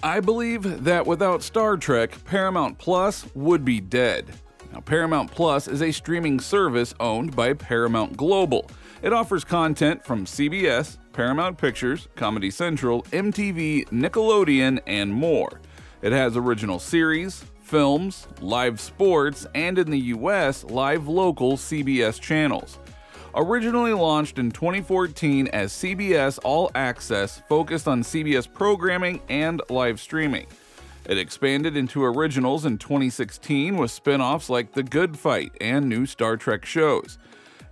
I believe that without Star Trek, Paramount Plus would be dead. Now, Paramount Plus is a streaming service owned by Paramount Global. It offers content from CBS, Paramount Pictures, Comedy Central, MTV, Nickelodeon, and more. It has original series, films, live sports, and in the US, live local CBS channels. Originally launched in 2014 as CBS All Access, focused on CBS programming and live streaming. It expanded into originals in 2016 with spin-offs like The Good Fight and new Star Trek shows.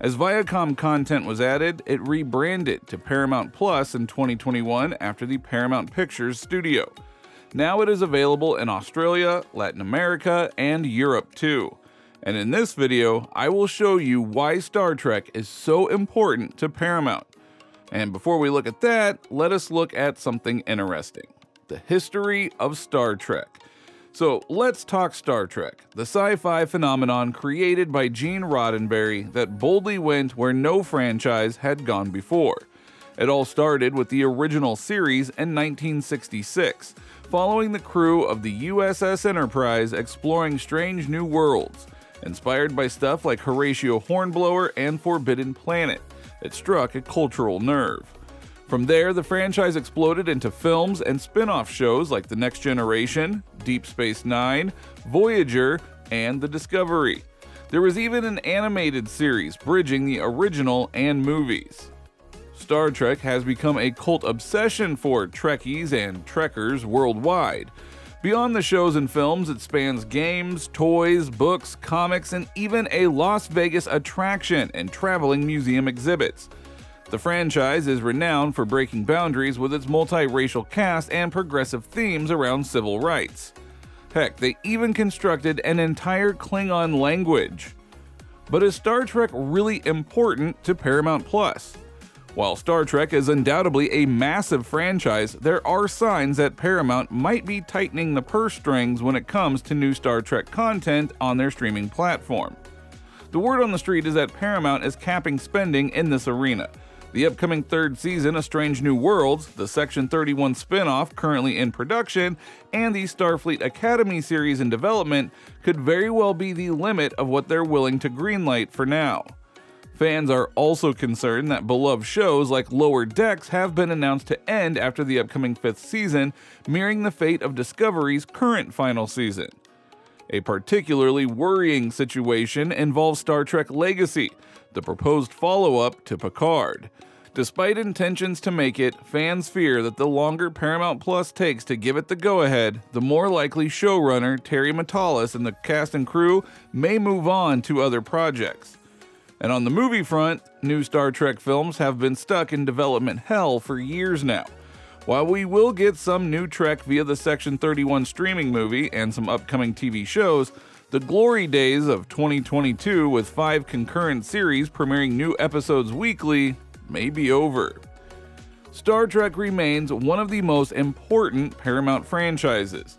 As Viacom content was added, it rebranded to Paramount Plus in 2021 after the Paramount Pictures studio. Now it is available in Australia, Latin America, and Europe too. And in this video, I will show you why Star Trek is so important to Paramount. And before we look at that, let us look at something interesting: the history of Star Trek. So let's talk Star Trek, the sci-fi phenomenon created by Gene Roddenberry that boldly went where no franchise had gone before. It all started with the original series in 1966, following the crew of the USS Enterprise exploring strange new worlds. Inspired by stuff like Horatio Hornblower and Forbidden Planet, it struck a cultural nerve. From there, the franchise exploded into films and spin-off shows like The Next Generation, Deep Space Nine, Voyager, and The Discovery. There was even an animated series bridging the original and movies. Star Trek has become a cult obsession for Trekkies and Trekkers worldwide. Beyond the shows and films, it spans games, toys, books, comics, and even a Las Vegas attraction and traveling museum exhibits. The franchise is renowned for breaking boundaries with its multiracial cast and progressive themes around civil rights. Heck, they even constructed an entire Klingon language. But is Star Trek really important to Paramount Plus? While Star Trek is undoubtedly a massive franchise, there are signs that Paramount might be tightening the purse strings when it comes to new Star Trek content on their streaming platform. The word on the street is that Paramount is capping spending in this arena. The upcoming third season of Strange New Worlds, the Section 31 spin-off currently in production, and the Starfleet Academy series in development could very well be the limit of what they're willing to greenlight for now. Fans are also concerned that beloved shows like Lower Decks have been announced to end after the upcoming fifth season, mirroring the fate of Discovery's current final season. A particularly worrying situation involves Star Trek Legacy, the proposed follow-up to Picard. Despite intentions to make it, fans fear that the longer Paramount Plus takes to give it the go-ahead, the more likely showrunner Terry Matalas and the cast and crew may move on to other projects. And on the movie front, new Star Trek films have been stuck in development hell for years now. While we will get some new Trek via the Section 31 streaming movie and some upcoming TV shows, the glory days of 2022 with 5 concurrent series premiering new episodes weekly may be over. Star Trek remains one of the most important Paramount franchises.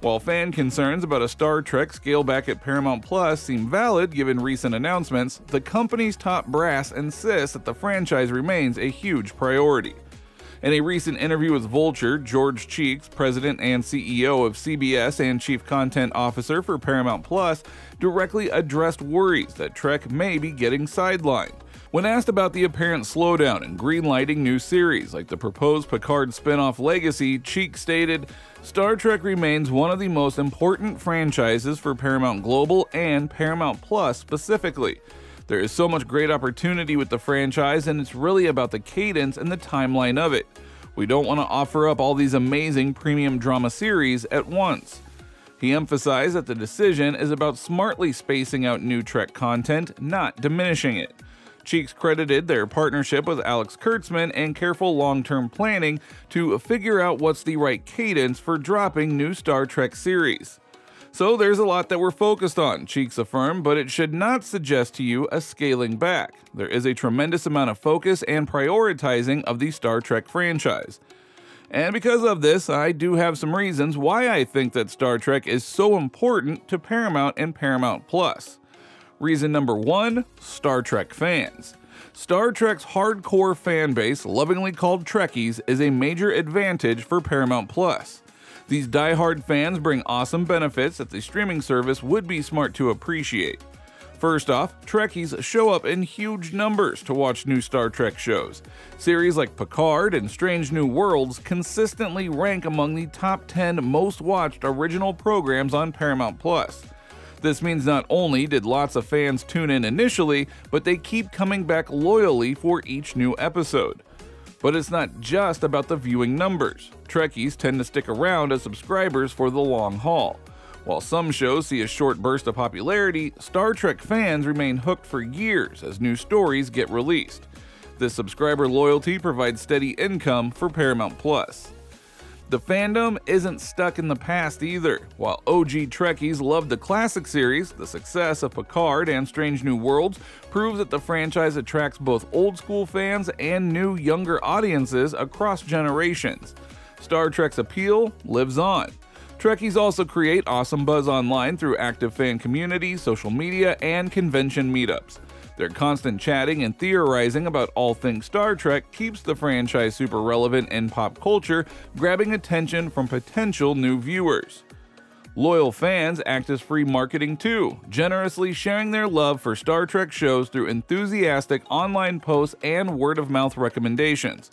While fan concerns about a Star Trek scale back at Paramount Plus seem valid given recent announcements, the company's top brass insists that the franchise remains a huge priority. In a recent interview with Vulture, George Cheeks, president and CEO of CBS and chief content officer for Paramount Plus, directly addressed worries that Trek may be getting sidelined. When asked about the apparent slowdown in greenlighting new series like the proposed Picard spin-off Legacy, Cheeks stated, "Star Trek remains one of the most important franchises for Paramount Global and Paramount Plus specifically. There is so much great opportunity with the franchise, and it's really about the cadence and the timeline of it. We don't want to offer up all these amazing premium drama series at once." He emphasized that the decision is about smartly spacing out new Trek content, not diminishing it. Cheeks credited their partnership with Alex Kurtzman and careful long-term planning to figure out what's the right cadence for dropping new Star Trek series. "So there's a lot that we're focused on," Cheeks affirmed, "but it should not suggest to you a scaling back. There is a tremendous amount of focus and prioritizing of the Star Trek franchise. And because of this, I do have some reasons why I think that Star Trek is so important to Paramount and Paramount Plus. Reason number 1, Star Trek fans. Star Trek's hardcore fan base, lovingly called Trekkies, is a major advantage for Paramount Plus. These die-hard fans bring awesome benefits that the streaming service would be smart to appreciate. First off, Trekkies show up in huge numbers to watch new Star Trek shows. Series like Picard and Strange New Worlds consistently rank among the top 10 most watched original programs on Paramount+. This means not only did lots of fans tune in initially, but they keep coming back loyally for each new episode. But it's not just about the viewing numbers. Trekkies tend to stick around as subscribers for the long haul. While some shows see a short burst of popularity, Star Trek fans remain hooked for years as new stories get released. This subscriber loyalty provides steady income for Paramount+. The fandom isn't stuck in the past either. While OG Trekkies loved the classic series, the success of Picard and Strange New Worlds proves that the franchise attracts both old-school fans and new, younger audiences across generations. Star Trek's appeal lives on. Trekkies also create awesome buzz online through active fan communities, social media, and convention meetups. Their constant chatting and theorizing about all things Star Trek keeps the franchise super relevant in pop culture, grabbing attention from potential new viewers. Loyal fans act as free marketing too, generously sharing their love for Star Trek shows through enthusiastic online posts and word-of-mouth recommendations.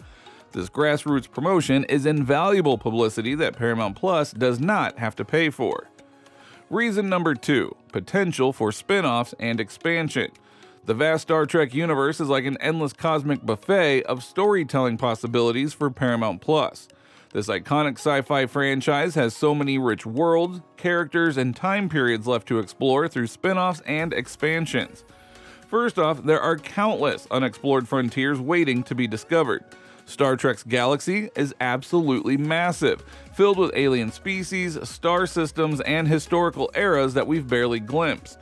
This grassroots promotion is invaluable publicity that Paramount Plus does not have to pay for. Reason number 2, potential for spin-offs and expansion. The vast Star Trek universe is like an endless cosmic buffet of storytelling possibilities for Paramount Plus. This iconic sci-fi franchise has so many rich worlds, characters, and time periods left to explore through spin-offs and expansions. First off, there are countless unexplored frontiers waiting to be discovered. Star Trek's galaxy is absolutely massive, filled with alien species, star systems, and historical eras that we've barely glimpsed.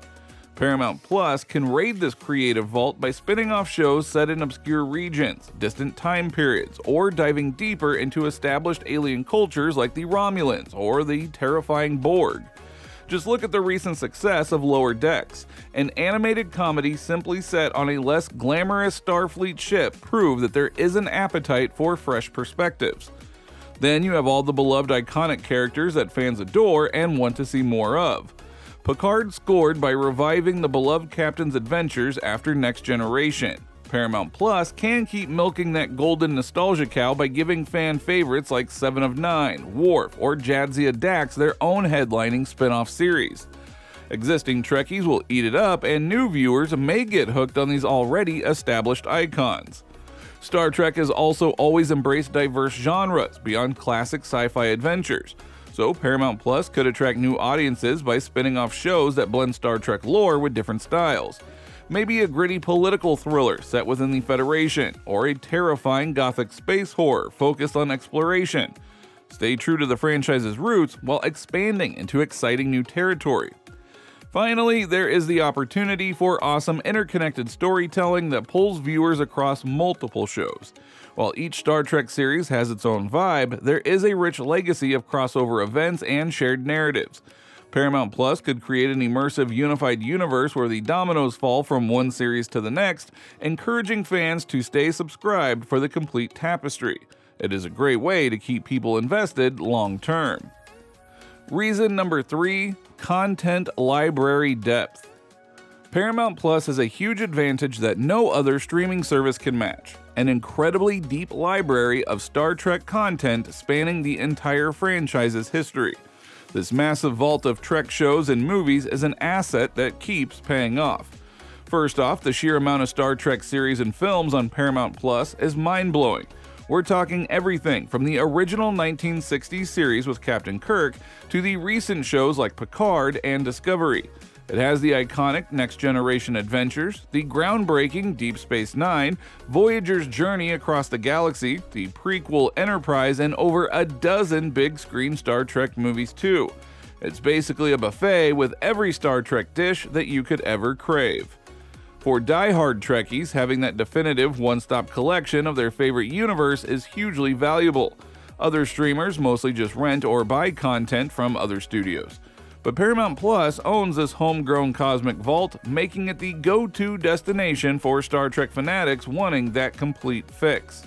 Paramount Plus can raid this creative vault by spinning off shows set in obscure regions, distant time periods, or diving deeper into established alien cultures like the Romulans or the terrifying Borg. Just look at the recent success of Lower Decks. An animated comedy simply set on a less glamorous Starfleet ship proved that there is an appetite for fresh perspectives. Then you have all the beloved iconic characters that fans adore and want to see more of. Picard scored by reviving the beloved captain's adventures after Next Generation. Paramount Plus can keep milking that golden nostalgia cow by giving fan favorites like Seven of Nine, Worf, or Jadzia Dax their own headlining spin-off series. Existing Trekkies will eat it up, and new viewers may get hooked on these already established icons. Star Trek has also always embraced diverse genres beyond classic sci-fi adventures, so Paramount Plus could attract new audiences by spinning off shows that blend Star Trek lore with different styles. Maybe a gritty political thriller set within the Federation, or a terrifying gothic space horror focused on exploration. Stay true to the franchise's roots while expanding into exciting new territory. Finally, there is the opportunity for awesome interconnected storytelling that pulls viewers across multiple shows. While each Star Trek series has its own vibe, there is a rich legacy of crossover events and shared narratives. Paramount Plus could create an immersive, unified universe where the dominoes fall from one series to the next, encouraging fans to stay subscribed for the complete tapestry. It is a great way to keep people invested long term. Reason number 3, content library depth. Paramount Plus has a huge advantage that no other streaming service can match: an incredibly deep library of Star Trek content spanning the entire franchise's history. This massive vault of Trek shows and movies is an asset that keeps paying off. First off, the sheer amount of Star Trek series and films on Paramount Plus is mind-blowing. We're talking everything from the original 1960s series with Captain Kirk to the recent shows like Picard and Discovery. It has the iconic Next Generation adventures, the groundbreaking Deep Space Nine, Voyager's journey across the galaxy, the prequel Enterprise, and over a dozen big-screen Star Trek movies too. It's basically a buffet with every Star Trek dish that you could ever crave. For die-hard Trekkies, having that definitive one-stop collection of their favorite universe is hugely valuable. Other streamers mostly just rent or buy content from other studios. But Paramount Plus owns this homegrown cosmic vault, making it the go-to destination for Star Trek fanatics wanting that complete fix.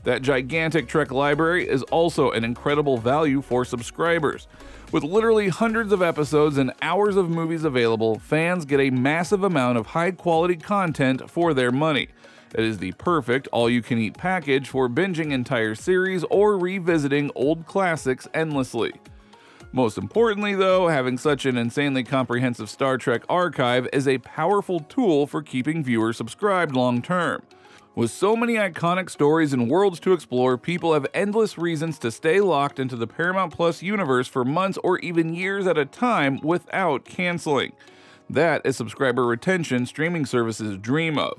That gigantic Trek library is also an incredible value for subscribers. With literally hundreds of episodes and hours of movies available, fans get a massive amount of high-quality content for their money. It is the perfect all-you-can-eat package for binging entire series or revisiting old classics endlessly. Most importantly, though, having such an insanely comprehensive Star Trek archive is a powerful tool for keeping viewers subscribed long-term. With so many iconic stories and worlds to explore, people have endless reasons to stay locked into the Paramount Plus universe for months or even years at a time without canceling. That is subscriber retention streaming services dream of.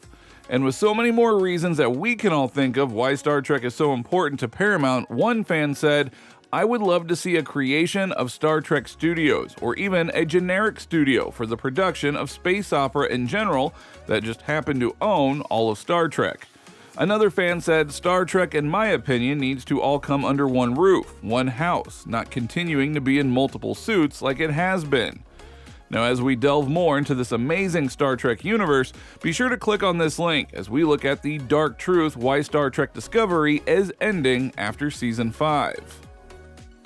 And with so many more reasons that we can all think of why Star Trek is so important to Paramount, one fan said, "I would love to see a creation of Star Trek Studios, or even a generic studio for the production of space opera in general that just happened to own all of Star Trek." Another fan said, "Star Trek, in my opinion, needs to all come under one roof, one house, not continuing to be in multiple suits like it has been." Now, as we delve more into this amazing Star Trek universe, be sure to click on this link as we look at the dark truth why Star Trek Discovery is ending after Season 5.